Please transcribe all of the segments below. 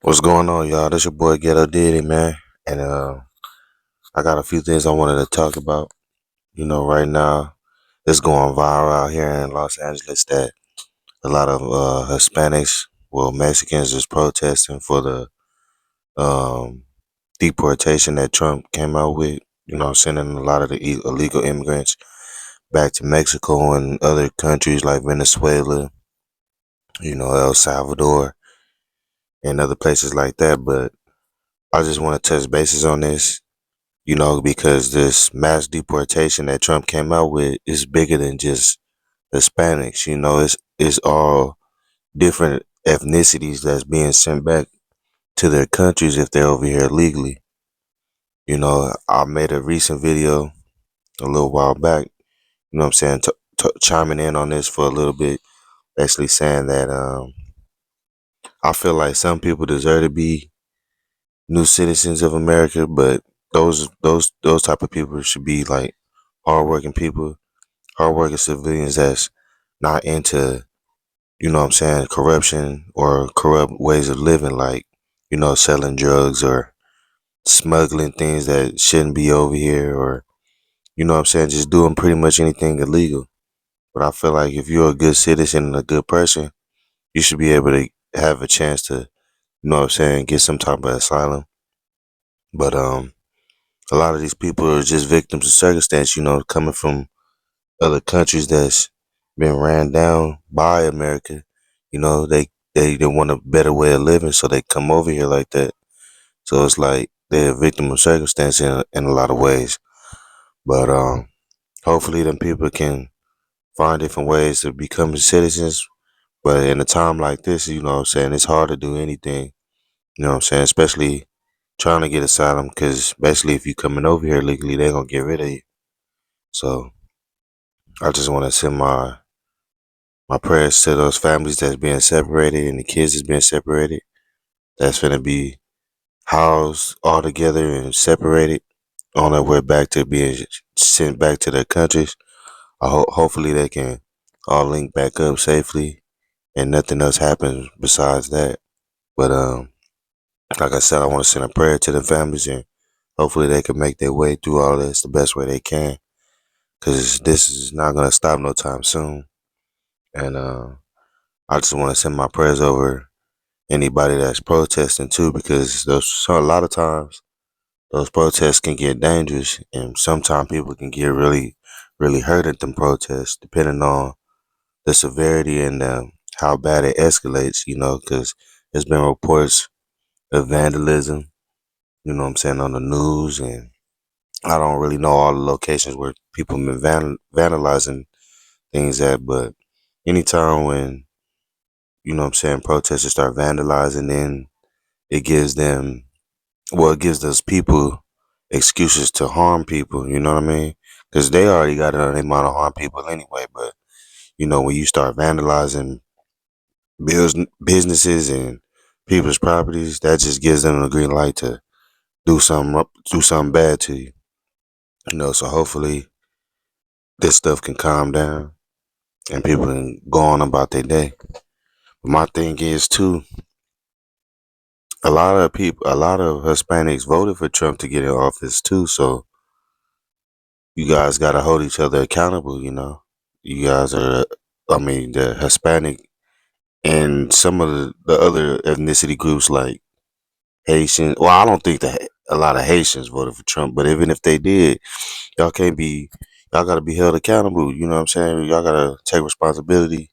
What's going on, y'all? This your boy Ghetto Diddy, man. And I got a few things I wanted to talk about. Right now it's going viral out here in Los Angeles that a lot of Hispanics, well, Mexicans, is protesting for the um, deportation that Trump came out with. Sending a lot of the illegal immigrants back to Mexico and other countries like Venezuela, El Salvador, and other places like that. But I just want to touch bases on this, because this mass deportation that Trump came out with is bigger than just Hispanics. It's all different ethnicities that's being sent back to their countries if they're over here legally. I made a recent video a little while back, what I'm saying, chiming in on this for a little bit, basically saying that I feel like some people deserve to be new citizens of America, but those type of people should be like hardworking people, hardworking civilians that's not into, what I'm saying, corruption or corrupt ways of living, like, selling drugs or smuggling things that shouldn't be over here, or, what I'm saying, just doing pretty much anything illegal. But I feel like if you're a good citizen and a good person, you should be able to have a chance to, what I'm saying, get some type of asylum. But a lot of these people are just victims of circumstance, coming from other countries that's been ran down by America. They want a better way of living, so they come over here like that. So it's like they're a victim of circumstance in a lot of ways. But hopefully, them people can find different ways to become citizens. But in a time like this, what I'm saying, it's hard to do anything. What I'm saying, especially trying to get asylum, because basically, if you coming over here legally, they're gonna get rid of you. So I just want to send my prayers to those families that's being separated and the kids that's being separated. That's gonna be housed all together and separated on their way back to being sent back to their countries. Hopefully they can all link back up safely and nothing else happens besides that. But like I said, I want to send a prayer to the families, and hopefully they can make their way through all this the best way they can, because this is not gonna stop no time soon. And I just want to send my prayers over anybody that's protesting too, because a lot of times those protests can get dangerous, and sometimes people can get really, really hurt at them protests, depending on the severity and how bad it escalates. Because there's been reports of vandalism. What I'm saying, on the news, and I don't really know all the locations where people have been vandalizing things at, but anytime when what I'm saying, protesters start vandalizing, then it gives them, well, it gives those people excuses to harm people. You know what I mean? Because they already got it on their mind to harm people anyway. But when you start vandalizing businesses and people's properties, that just gives them a green light to do something bad to you. So hopefully this stuff can calm down and people can go on about their day. But my thing is too, a lot of Hispanics voted for Trump to get in office too. So you guys got to hold each other accountable. You guys are, I mean, the Hispanic and some of the other ethnicity groups like Haitian. Well, I don't think that a lot of Haitians voted for Trump, but even if they did, y'all can't be, y'all got to be held accountable. You know what I'm saying? Y'all got to take responsibility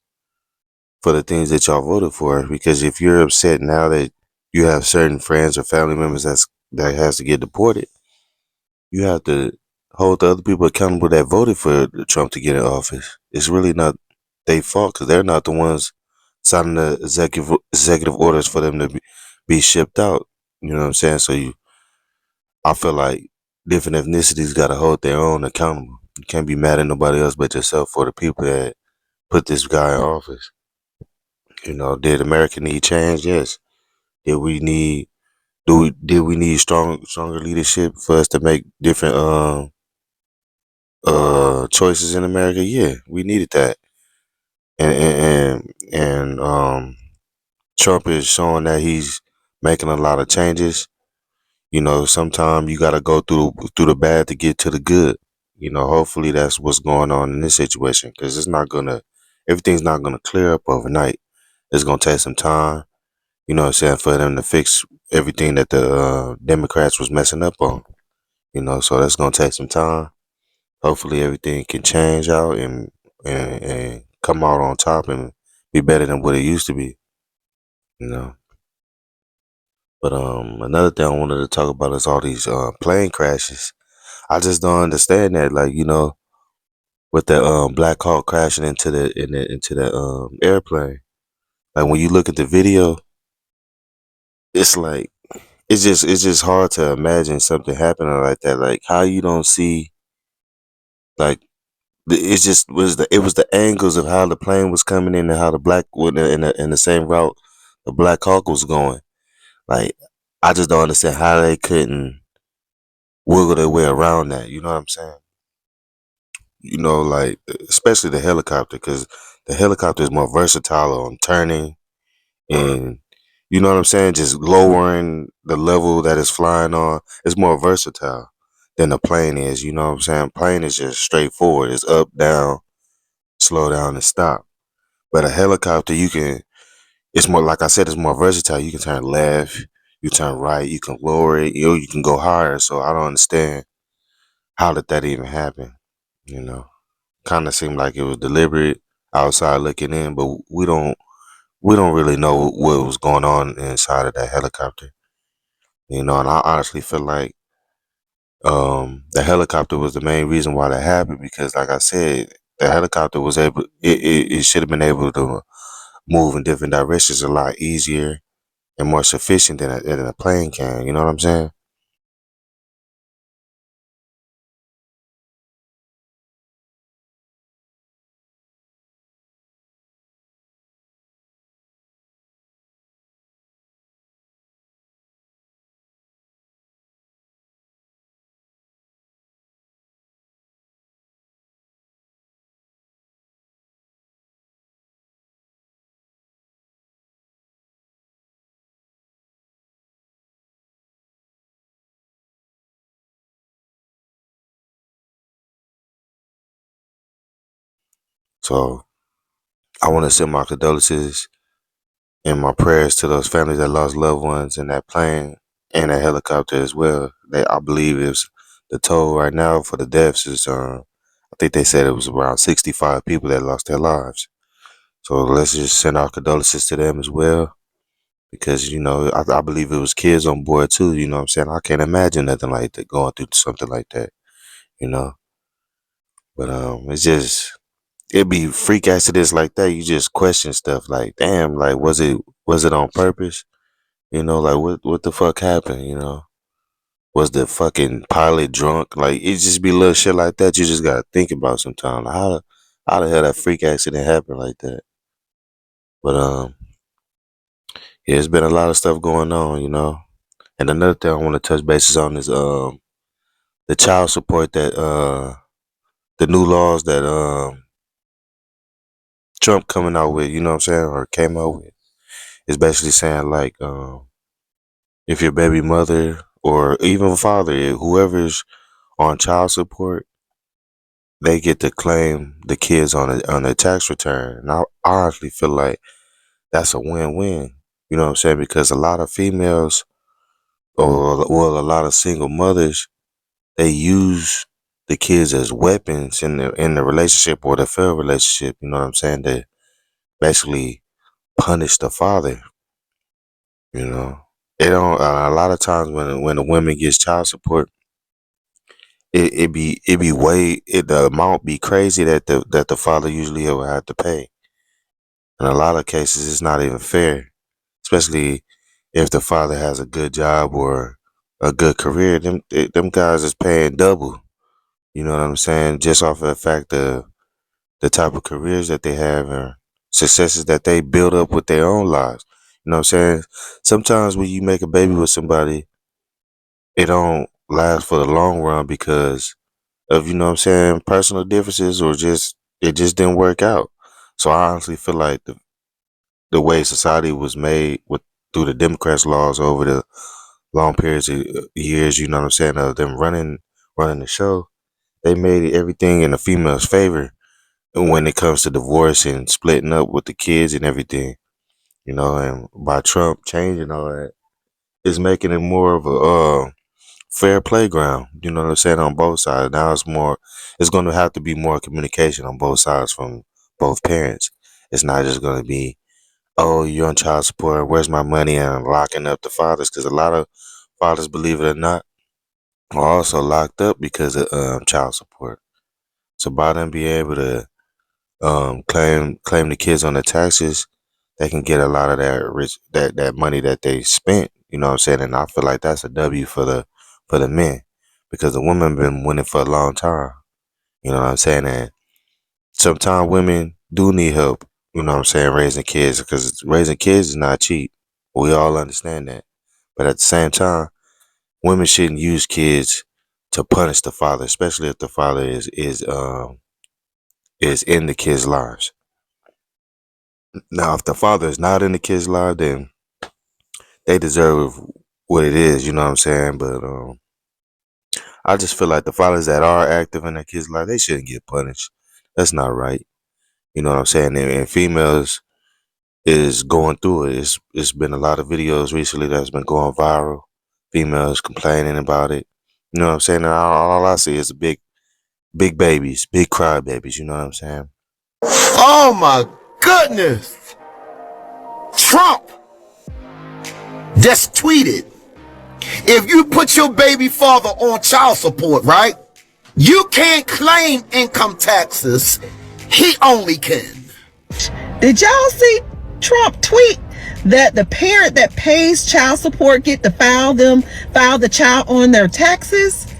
for the things that y'all voted for. Because if you're upset now that you have certain friends or family members that has to get deported, you have to hold the other people accountable that voted for Trump to get in office. It's really not their fault, because they're not the ones signing the executive orders for them to be shipped out. You know what I'm saying? So I feel like different ethnicities got to hold their own accountable. You can't be mad at nobody else but yourself for the people that put this guy in office. Did America need change? Yes. Did we need did we need stronger leadership for us to make different choices in America? Yeah, we needed that. And Trump is showing that he's making a lot of changes. You know, sometimes you got to go through the bad to get to the good. You know, hopefully that's what's going on in this situation because everything's not gonna clear up overnight. It's gonna take some time. You know what I'm saying, for them to fix everything that the Democrats was messing up on. You know, so that's gonna take some time. Hopefully everything can change out and come out on top and be better than what it used to be. You know. But another thing I wanted to talk about is all these plane crashes. I just don't understand that. Like, you know, with the Black Hawk crashing into the airplane. Like when you look at the video, it's like it's just hard to imagine something happening like that. Like how you don't see like it's just was the angles of how the plane was coming in and how the black in the same route the Black Hawk was going. Like I just don't understand how they couldn't wiggle their way around that. You know what I'm saying? You know, like especially the helicopter, because the helicopter is more versatile on turning and you know what I'm saying, just lowering the level that it's flying on. It's more versatile than the plane is. You know what I'm saying? Plane is just straightforward. It's up, down, slow down, and stop. But a helicopter, you can. It's more like I said. It's more versatile. You can turn left, you turn right, you can lower it. You can go higher. So I don't understand how did that even happen. You know, kind of seemed like it was deliberate outside looking in, but we don't really know what was going on inside of that helicopter. You know, and I honestly feel like the helicopter was the main reason why that happened because, like I said, the helicopter was it should have been able to move in different directions a lot easier and more sufficient than a plane can. You know what I'm saying? So I want to send my condolences and my prayers to those families that lost loved ones in that plane and that helicopter as well. I believe it's the toll right now for the deaths is I think they said it was around 65 people that lost their lives. So let's just send our condolences to them as well. Because, you know, I believe it was kids on board too, you know what I'm saying? I can't imagine nothing like that going through something like that, you know. But it's just it be freak accidents like that, you just question stuff like, damn, like was it on purpose? You know, like what the fuck happened, you know? Was the fucking pilot drunk? Like it just be little shit like that you just gotta think about sometimes. Like, how the hell that freak accident happened like that? But yeah, it's been a lot of stuff going on, you know. And another thing I want to touch bases on is the child support that the new laws that Trump coming out with, you know what I'm saying, or came out with. Is basically saying like if your baby mother or even father, whoever's on child support, they get to claim the kids on their tax return. And I honestly feel like that's a win-win. You know what I'm saying? Because a lot of females or well, a lot of single mothers, they use the kids as weapons in the relationship or the failed relationship. You know what I'm saying? They basically punish the father. You know, they don't. A lot of times when a woman gets child support, it be the amount be crazy that the father usually will have to pay. In a lot of cases, it's not even fair, especially if the father has a good job or a good career. Them guys is paying double. You know what I'm saying? Just off of the fact of the type of careers that they have and successes that they build up with their own lives. You know what I'm saying? Sometimes when you make a baby with somebody, it don't last for the long run because of, you know what I'm saying, personal differences or just it just didn't work out. So I honestly feel like the way society was made with through the Democrats' laws over the long periods of years, you know what I'm saying, of them running the show, they made everything in the female's favor when it comes to divorce and splitting up with the kids and everything, you know, and by Trump changing all that, it's making it more of a fair playground, you know what I'm saying, on both sides. Now it's going to have to be more communication on both sides from both parents. It's not just going to be, oh, you're on child support, where's my money, and locking up the fathers, because a lot of fathers, believe it or not, are also locked up because of child support. So by them being able to claim the kids on the taxes, they can get a lot of that money that they spent. You know what I'm saying? And I feel like that's a W for the men, because the women been winning for a long time. You know what I'm saying? And sometimes women do need help. You know what I'm saying? Raising kids, because raising kids is not cheap. We all understand that. But at the same time, women shouldn't use kids to punish the father, especially if the father is in the kids' lives. Now, if the father is not in the kid's life, then they deserve what it is, you know what I'm saying? But I just feel like the fathers that are active in their kids' life, they shouldn't get punished. That's not right. You know what I'm saying? And females is going through it. It's been a lot of videos recently that's been going viral. Females complaining about it. You know what I'm saying? And all I see is big babies, big cry babies. You know what I'm saying? Oh my goodness! Trump just tweeted, if you put your baby father on child support, right, you can't claim income taxes. He only can. Did y'all see Trump tweet that the parent that pays child support get to file the child on their taxes?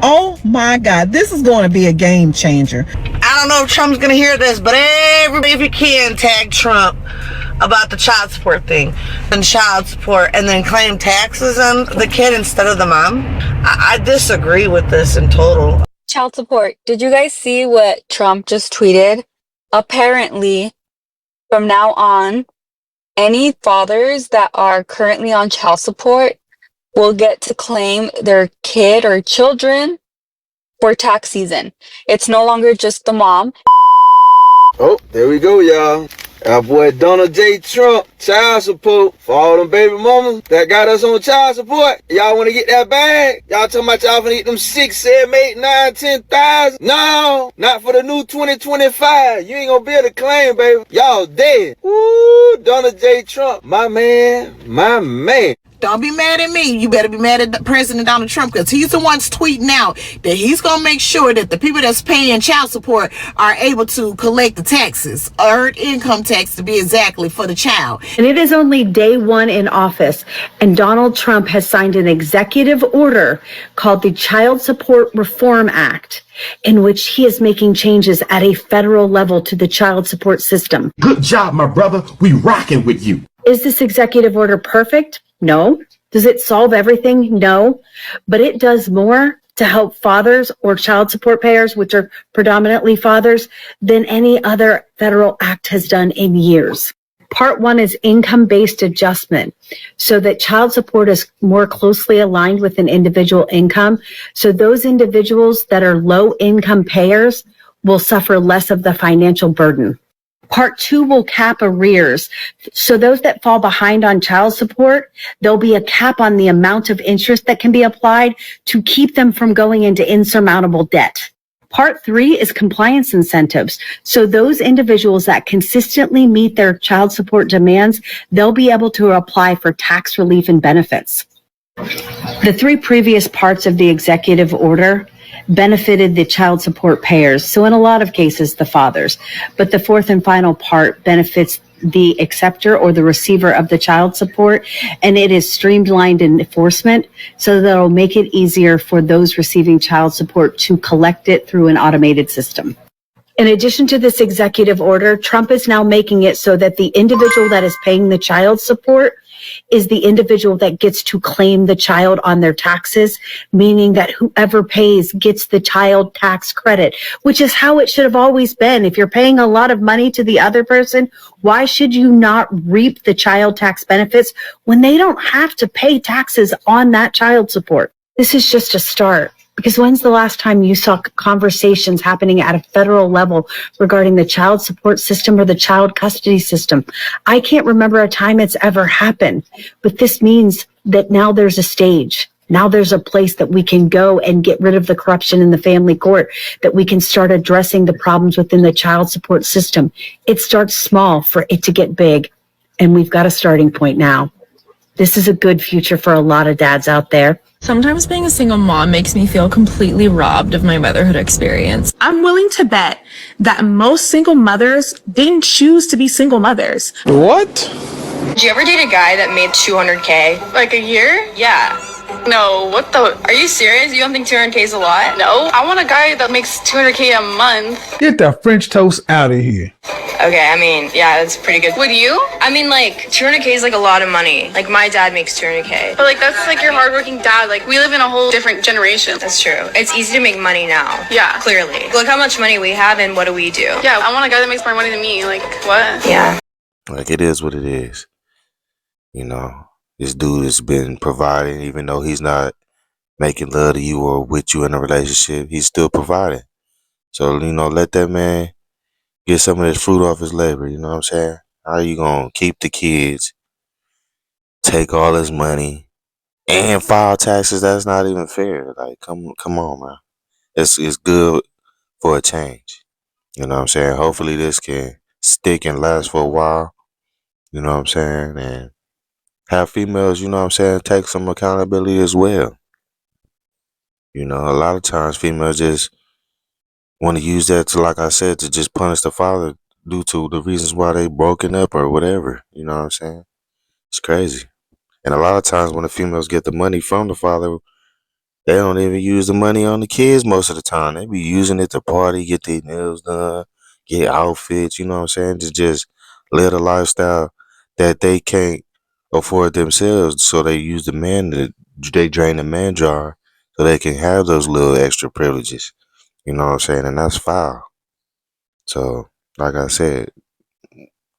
Oh my God, this is going to be a game changer. I don't know if Trump's going to hear this, but everybody, if you can, tag Trump about the child support thing and child support, and then claim taxes on the kid instead of the mom. I disagree with this in total. Child support. Did you guys see what Trump just tweeted? Apparently, from now on, any fathers that are currently on child support will get to claim their kid or children for tax season. It's no longer just the mom. Oh, there we go, y'all. Our boy Donald J. Trump, child support for all them baby mamas that got us on child support. Y'all want to get that bag? Y'all talking about y'all finna get them 6, 7, 8, 9, 10,000? No, not for the new 2025. You ain't gonna be able to claim, baby. Y'all dead. Woo, Donald J. Trump, my man, my man. Don't be mad at me. You better be mad at President Donald Trump, because he's the one's tweeting out that he's going to make sure that the people that's paying child support are able to collect the taxes, earned income tax to be exactly, for the child. And it is only day one in office, and Donald Trump has signed an executive order called the Child Support Reform Act, in which he is making changes at a federal level to the child support system. Good job, my brother. We rocking with you. Is this executive order perfect? No. Does it solve everything? No. But it does more to help fathers or child support payers, which are predominantly fathers, than any other federal act has done in years. Part one is income-based adjustment, so that child support is more closely aligned with an individual income. So those individuals that are low-income payers will suffer less of the financial burden. Part two will cap arrears. So those that fall behind on child support, there'll be a cap on the amount of interest that can be applied to keep them from going into insurmountable debt. Part three is compliance incentives. So those individuals that consistently meet their child support demands, they'll be able to apply for tax relief and benefits. The three previous parts of the executive order benefited the child support payers, so in a lot of cases the fathers, but the fourth and final part benefits the acceptor or the receiver of the child support, and it is streamlined in enforcement, so that it'll make it easier for those receiving child support to collect it through an automated system. In addition to this executive order, Trump is now making it so that the individual that is paying the child support is the individual that gets to claim the child on their taxes, meaning that whoever pays gets the child tax credit, which is how it should have always been. If you're paying a lot of money to the other person, why should you not reap the child tax benefits when they don't have to pay taxes on that child support? This is just a start. Because when's the last time you saw conversations happening at a federal level regarding the child support system or the child custody system? I can't remember a time it's ever happened, but this means that now there's a stage. Now there's a place that we can go and get rid of the corruption in the family court, that we can start addressing the problems within the child support system. It starts small for it to get big, and we've got a starting point now. This is a good future for a lot of dads out there. Sometimes being a single mom makes me feel completely robbed of my motherhood experience. I'm willing to bet that most single mothers didn't choose to be single mothers. What? Did you ever date a guy that made $200K? Like a year? Yeah. No, what the? Are you serious? You don't think $200K is a lot? No, I want a guy that makes $200K a month. Get that French toast out of here. Okay, I mean, yeah, that's pretty good. Would you? I mean, like, $200K is like a lot of money. Like, my dad makes $200K. But like, that's like your hardworking dad. Like, we live in a whole different generation. That's true. It's easy to make money now. Yeah. Clearly. Look how much money we have and what do we do? Yeah, I want a guy that makes more money than me. Like, what? Yeah. Like, it is what it is. You know, this dude has been providing, even though he's not making love to you or with you in a relationship, he's still providing. So, you know, let that man get some of this fruit off his labor. You know what I'm saying? How you gonna keep the kids, take all his money, and file taxes? That's not even fair. Like, come on, man. It's good for a change. You know what I'm saying? Hopefully this can stick and last for a while. You know what I'm saying? And have females, you know what I'm saying, take some accountability as well. You know, a lot of times females just want to use that to, like I said, to just punish the father due to the reasons why they broken up or whatever. You know what I'm saying? It's crazy. And a lot of times when the females get the money from the father, they don't even use the money on the kids most of the time. They be using it to party, get their nails done, get outfits, you know what I'm saying? To just live a lifestyle that they can't afford themselves. So they use the man, they drain the man jar so they can have those little extra privileges. You know what I'm saying? And that's foul. So, like I said,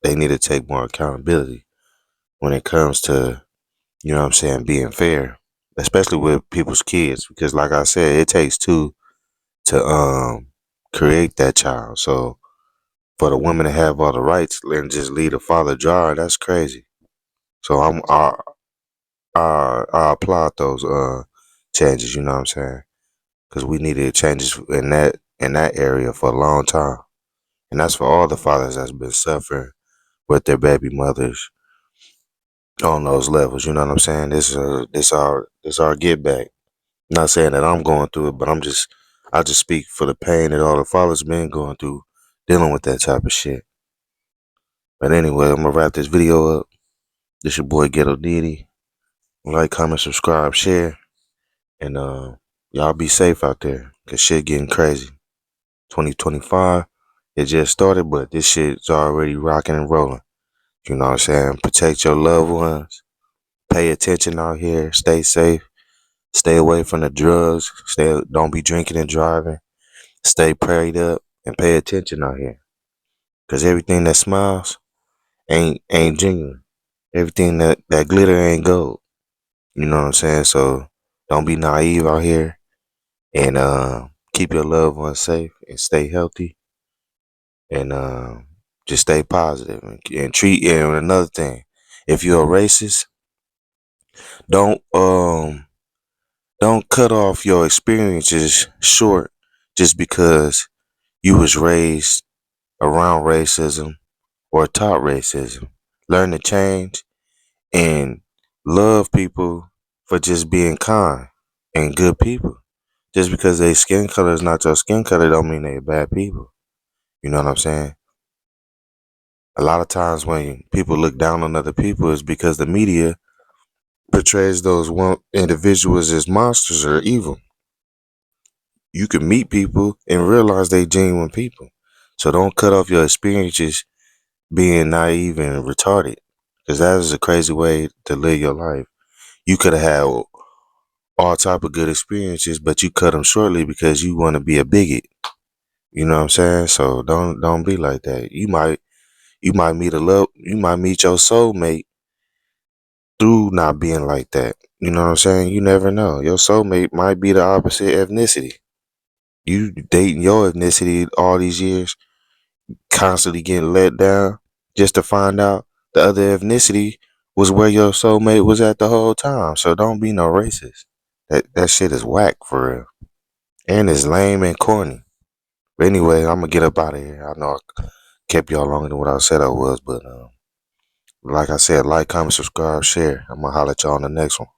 they need to take more accountability when it comes to, you know what I'm saying, being fair, especially with people's kids. Because like I said, it takes two to create that child. So for the woman to have all the rights and just leave the father jar, that's crazy. So I applaud those changes, you know what I'm saying? Because we needed changes in that area for a long time. And that's for all the fathers that's been suffering with their baby mothers on those levels. You know what I'm saying? This our get back. Not saying that I'm going through it, but I just speak for the pain that all the fathers been going through dealing with that type of shit. But anyway, I'm gonna wrap this video up. This your boy Ghetto Diddy. Like, comment, subscribe, share, and y'all be safe out there, cause shit getting crazy. 2025, it just started, but this shit's already rocking and rolling. You know what I'm saying? Protect your loved ones. Pay attention out here. Stay safe. Stay away from the drugs. Don't be drinking and driving. Stay prayed up and pay attention out here. Cause everything that smiles ain't genuine. Everything that glitter ain't gold. You know what I'm saying? So don't be naive out here, and keep your loved ones safe and stay healthy, and just stay positive and treat. And another thing, if you're a racist, don't cut off your experiences short just because you was raised around racism or taught racism. Learn to change and love people for just being kind and good people. Just because their skin color is not your skin color don't mean they're bad people. You know what I'm saying? A lot of times when people look down on other people is because the media portrays those individuals as monsters or evil. You can meet people and realize they genuine people. So don't cut off your experiences being naive and retarded. because that is a crazy way to live your life. You could have had all type of good experiences, but you cut them shortly because you want to be a bigot. You know what I'm saying? So don't be like that. You might meet you might meet your soulmate through not being like that. You know what I'm saying? You never know. Your soulmate might be the opposite ethnicity. You dating your ethnicity all these years, constantly getting let down, just to find out the other ethnicity was where your soulmate was at the whole time. So don't be no racist. That shit is whack for real. And it's lame and corny. But anyway, I'm gonna get up out of here. I know I kept y'all longer than what I said I was, but like I said, like, comment, subscribe, share. I'm gonna holler at y'all on the next one.